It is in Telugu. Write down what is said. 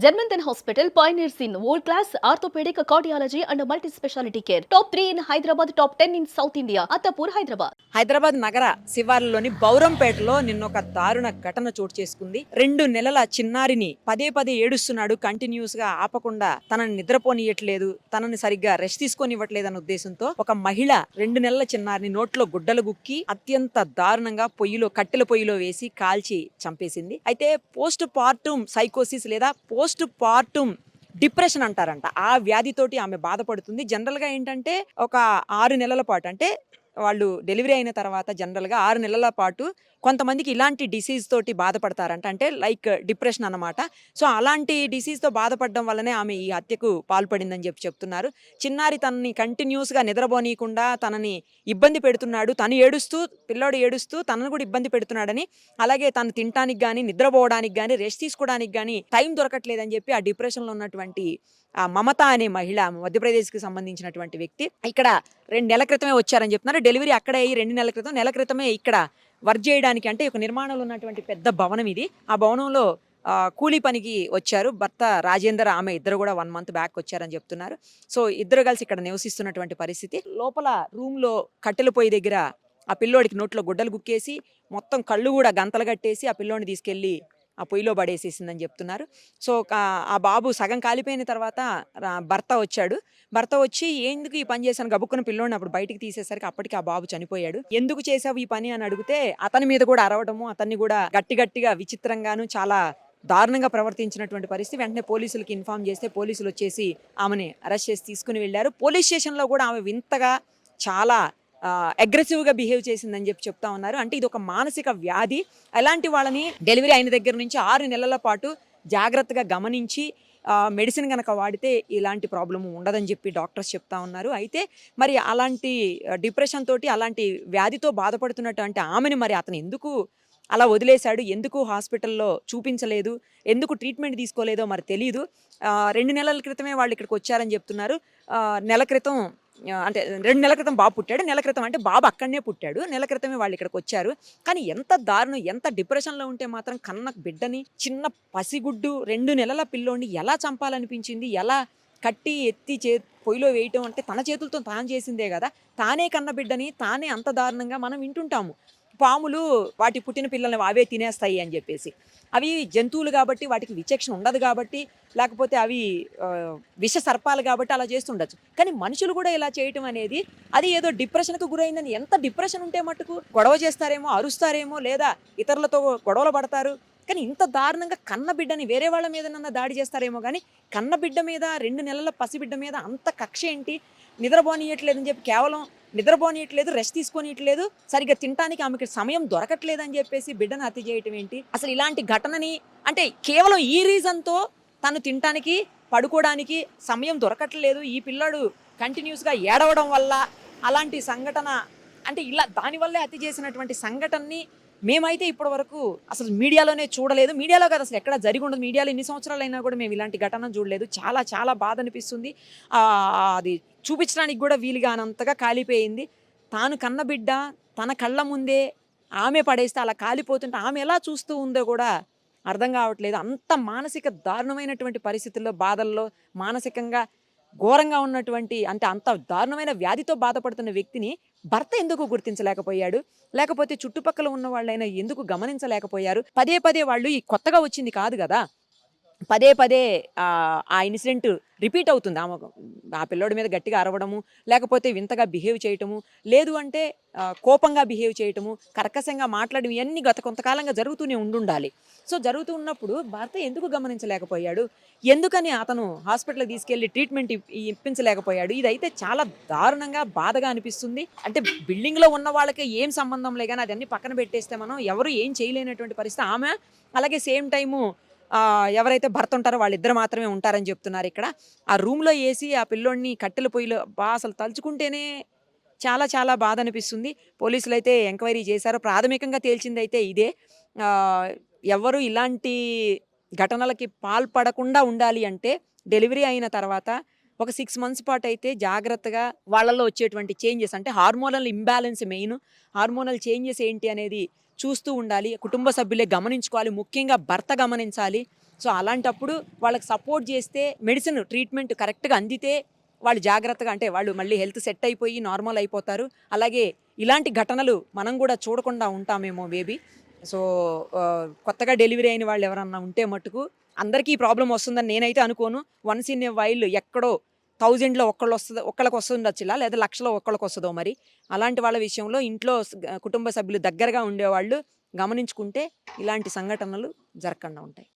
Janmanthan Hospital pioneers in world-class orthopedic cardiology and multi-specialty care. Top 3 in Hyderabad, top 10 in South India. Attapur, Hyderabad. Hyderabad నగర శివార్లలోని బౌరంపేటలో నిన్నొక దారుణ ఘటన చోటు చేసుకుంది. 2 నెలల చిన్నారిని పదే పదే ఏడుస్తున్నాడు. కంటిన్యూస్ గా ఆపకుండా తనని నిద్రపోనియట్లేదు, తనని సరిగ్గా రెస్ట్ తీసుకోనివ్వట్లేదు అన్న ఉద్దేశంతో ఒక మహిళ 2 నెలల చిన్నారిని నోట్లో గుడ్డలు గుక్కి అత్యంత దారుణంగా కట్టెల పొయ్యిలో వేసి కాల్చి చంపేసింది. అయితే పోస్ట్ పార్టమ్ సైకోసిస్ లేదా పోస్ట్ పార్టమ్ డిప్రెషన్ అంటారంట. ఆ వ్యాధితోటి ఆమె బాధపడుతుంది. జనరల్ గా ఏంటంటే ఒక 6 నెలల పాటు, అంటే వాళ్ళు డెలివరీ అయిన తర్వాత జనరల్గా 6 నెలల పాటు కొంతమందికి ఇలాంటి డిసీజ్ తోటి బాధపడతారంట, అంటే లైక్ డిప్రెషన్ అన్నమాట. సో అలాంటి డిసీజ్తో బాధపడడం వల్లనే ఆమె ఈ హత్యకు పాల్పడిందని చెప్తున్నారు. చిన్నారి తనని కంటిన్యూస్గా నిద్రపోనీయకుండా తనని ఇబ్బంది పెడుతున్నాడు, పిల్లోడు ఏడుస్తూ తనను కూడా ఇబ్బంది పెడుతున్నాడని, అలాగే తను తినడానికి కానీ నిద్రపోవడానికి కానీ రెస్ట్ తీసుకోవడానికి కానీ టైం దొరకట్లేదని చెప్పి ఆ డిప్రెషన్లో ఉన్నటువంటి ఆ మమత అనే మహిళ, మధ్యప్రదేశ్కి సంబంధించినటువంటి వ్యక్తి ఇక్కడ 2 నెలల క్రితమే వచ్చారని చెప్తున్నారు. డెలివరీ అక్కడే అయ్యి 2 నెలల క్రితమే ఇక్కడ వర్క్ చేయడానికి, అంటే ఒక నిర్మాణంలో ఉన్నటువంటి పెద్ద భవనం ఇది. ఆ భవనంలో కూలీ పనికి వచ్చారు. భర్త రాజేందర్, ఆమె ఇద్దరు కూడా 1 మంత్ బ్యాక్ వచ్చారని చెప్తున్నారు. సో ఇద్దరు కలిసి ఇక్కడ నివసిస్తున్నటువంటి పరిస్థితి. లోపల రూమ్లో కట్టెల పొయ్యి దగ్గర ఆ పిల్లోడికి నోట్లో గుడ్డలు గుక్కేసి మొత్తం కళ్ళు కూడా గంతలు కట్టేసి ఆ పిల్లోడిని తీసుకెళ్ళి ఆ పొయ్యిలో పడేసేసిందని చెప్తున్నారు. సో ఆ బాబు సగం కాలిపోయిన తర్వాత భర్త వచ్చి ఎందుకు ఈ పని చేశాను గబుక్కున పిల్లోడిని అప్పుడు బయటికి తీసేసరికి అప్పటికి ఆ బాబు చనిపోయాడు. ఎందుకు చేసావు ఈ పని అని అడిగితే అతని మీద కూడా అరవడము, అతన్ని కూడా గట్టిగా విచిత్రంగాను చాలా దారుణంగా ప్రవర్తించినటువంటి పరిస్థితి. వెంటనే పోలీసులకి ఇన్ఫార్మ్ చేస్తే పోలీసులు వచ్చేసి ఆమెని అరెస్ట్ చేసి తీసుకుని వెళ్ళారు. పోలీస్ స్టేషన్లో కూడా ఆమె వింతగా చాలా అగ్రెసివ్గా బిహేవ్ చేసిందని చెప్తా ఉన్నారు. అంటే ఇది ఒక మానసిక వ్యాధి. అలాంటి వాళ్ళని డెలివరీ అయిన దగ్గర నుంచి 6 నెలల పాటు జాగ్రత్తగా గమనించి మెడిసిన్ కనుక వాడితే ఇలాంటి ప్రాబ్లం ఉండదని చెప్పి డాక్టర్స్ చెప్తా ఉన్నారు. అయితే మరి అలాంటి డిప్రెషన్ తోటి అలాంటి వ్యాధితో బాధపడుతున్నటువంటి ఆమెను మరి అతను ఎందుకు అలా వదిలేశాడు, ఎందుకు హాస్పిటల్లో చూపించలేదు, ఎందుకు ట్రీట్మెంట్ తీసుకోలేదో మరి తెలీదు. 2 నెలల క్రితమే వాళ్ళు ఇక్కడికి వచ్చారని చెప్తున్నారు. నెల క్రితం, అంటే 2 నెలల క్రితం బాబు పుట్టాడు. నెల క్రితం అంటే బాబు అక్కడనే పుట్టాడు. నెల క్రితమే వాళ్ళు ఇక్కడికి వచ్చారు. కానీ ఎంత దారుణం, ఎంత డిప్రెషన్లో ఉంటే మాత్రం కన్న బిడ్డని, చిన్న పసిగుడ్డు 2 నెలల పిల్లోడిని ఎలా చంపాలనిపించింది, ఎలా కట్టి ఎత్తి పొయ్యిలో వేయటం, అంటే తన చేతులతో తాను చేసిందే కదా. తానే కన్న బిడ్డని తానే అంత దారుణంగా మనం వింటుంటాము. పాములు వాటి పుట్టిన పిల్లల్ని అవే తినేస్తాయి అని చెప్పేసి. అవి జంతువులు కాబట్టి వాటికి విచక్షణ ఉండదు కాబట్టి, లేకపోతే అవి విష సర్పాలు కాబట్టి అలా చేస్తుండొచ్చు. కానీ మనుషులు కూడా ఇలా చేయటం అనేది, అది ఏదో డిప్రెషన్కు గురైందని, ఎంత డిప్రెషన్ ఉంటే మటుకు గొడవ చేస్తారేమో, అరుస్తారేమో, లేదా ఇతరులతో గొడవలు పడతారు. కానీ ఇంత దారుణంగా కన్న బిడ్డని వేరే వాళ్ళ మీదనన్నా దాడి చేస్తారేమో, కానీ కన్న బిడ్డ మీద, 2 నెలల పసిబిడ్డ మీద అంత కక్ష ఏంటి? నిద్రపోనీయట్లేదని చెప్పి, కేవలం నిద్రపోనీయట్లేదు, రెస్ట్ తీసుకోనీయట్లేదు, సరిగ్గా తినడానికి ఆమెకి సమయం దొరకట్లేదని చెప్పేసి బిడ్డను హత్య చేయటం ఏంటి? అసలు ఇలాంటి ఘటనని, అంటే కేవలం ఈ రీజన్తో తను తినడానికి, పడుకోవడానికి సమయం దొరకట్లేదు, ఈ పిల్లాడు కంటిన్యూస్గా ఏడవడం వల్ల అలాంటి సంఘటన, అంటే ఇలా దానివల్లే హత్య చేసినటువంటి సంఘటనని మేమైతే ఇప్పటి వరకు అసలు మీడియాలోనే చూడలేదు. మీడియాలో కాదు, అసలు ఎక్కడ జరిగి ఉండదు. మీడియాలో ఎన్ని సంవత్సరాలు అయినా కూడా మేము ఇలాంటి ఘటన చూడలేదు. చాలా చాలా బాధ అనిపిస్తుంది. అది చూపించడానికి కూడా వీలుగా అనంతగా కాలిపోయింది. తాను కన్నబిడ్డ తన కళ్ళ ముందే ఆమె పడేస్తే అలా కాలిపోతుంటే ఆమె ఎలా చూస్తూ ఉందో కూడా అర్థం కావట్లేదు. అంత మానసిక దారుణమైనటువంటి పరిస్థితుల్లో, బాధల్లో, మానసికంగా ఘోరంగా ఉన్నటువంటి, అంటే అంత దారుణమైన వ్యాధితో బాధపడుతున్న వ్యక్తిని భర్త ఎందుకు గుర్తించలేకపోయాడు, లేకపోతే చుట్టుపక్కల ఉన్న వాళ్ళైనా ఎందుకు గమనించలేకపోయారు? పదే పదే వాళ్ళు, ఈ కొత్తగా వచ్చింది కాదు కదా, పదే పదే ఆ ఇన్సిడెంట్ రిపీట్ అవుతుంది. ఆ పిల్లోడి మీద గట్టిగా అరవడము, లేకపోతే వింతగా బిహేవ్ చేయటము, లేదు అంటే కోపంగా బిహేవ్ చేయటము, కర్కశంగా మాట్లాడడం, ఇవన్నీ గత కొంతకాలంగా జరుగుతూనే ఉండాలి. సో జరుగుతూ ఉన్నప్పుడు భర్త ఎందుకు గమనించలేకపోయాడు? ఎందుకని అతను హాస్పిటల్కి తీసుకెళ్లి ట్రీట్మెంట్ ఇప్పించలేకపోయాడు? ఇదైతే చాలా దారుణంగా, బాధగా అనిపిస్తుంది. అంటే బిల్డింగ్లో ఉన్న వాళ్ళకి ఏం సంబంధం లే, కానీ అదన్నీ పక్కన పెట్టేస్తే మనం ఎవరు ఏం చేయలేనటువంటి పరిస్థితి. ఆమె అలాగే సేమ్ టైము ఎవరైతే భర్త ఉంటారో వాళ్ళిద్దరు మాత్రమే ఉంటారని చెప్తున్నారు. ఇక్కడ ఆ రూమ్లో వేసి ఆ పిల్లోడిని కట్టెల పొయ్యిలో, అసలు తలుచుకుంటేనే చాలా చాలా బాధ అనిపిస్తుంది. పోలీసులు అయితే ఎంక్వైరీ చేశారు. ప్రాథమికంగా తేల్చింది అయితే ఇదే. ఎవరు ఇలాంటి ఘటనలకి పాల్పడకుండా ఉండాలి అంటే డెలివరీ అయిన తర్వాత ఒక 6 మంత్స్ పాటు అయితే జాగ్రత్తగా వాళ్ళల్లో వచ్చేటువంటి చేంజెస్, అంటే hormonal imbalance main, hormonal changes ఏంటి అనేది చూస్తూ ఉండాలి. కుటుంబ సభ్యులే గమనించుకోవాలి. ముఖ్యంగా భర్త గమనించాలి. సో అలాంటప్పుడు వాళ్ళకి సపోర్ట్ చేస్తే మెడిసిన్ ట్రీట్మెంట్ కరెక్ట్గా అందితే వాళ్ళు జాగ్రత్తగా, అంటే వాళ్ళు మళ్ళీ హెల్త్ సెట్ అయిపోయి నార్మల్ అయిపోతారు. అలాగే ఇలాంటి ఘటనలు మనం కూడా చూడకుండా ఉంటామేమో మేబీ. సో కొత్తగా డెలివరీ అయిన వాళ్ళు ఎవరన్నా ఉంటే మట్టుకు అందరికీ ఈ ప్రాబ్లం వస్తుందని నేనైతే అనుకోను. వన్స్ ఇన్ ఏ వైల్ ఎక్కడో 1000లో ఒక్కళ్ళకి వస్తుండొచ్చులా, లేదా లక్షలో ఒక్కళ్ళకి వస్తుందో మరి. అలాంటి వాళ్ళ విషయంలో ఇంట్లో కుటుంబ సభ్యులు దగ్గరగా ఉండేవాళ్ళు గమనించుకుంటే ఇలాంటి సంఘటనలు జరగకుండా ఉంటాయి.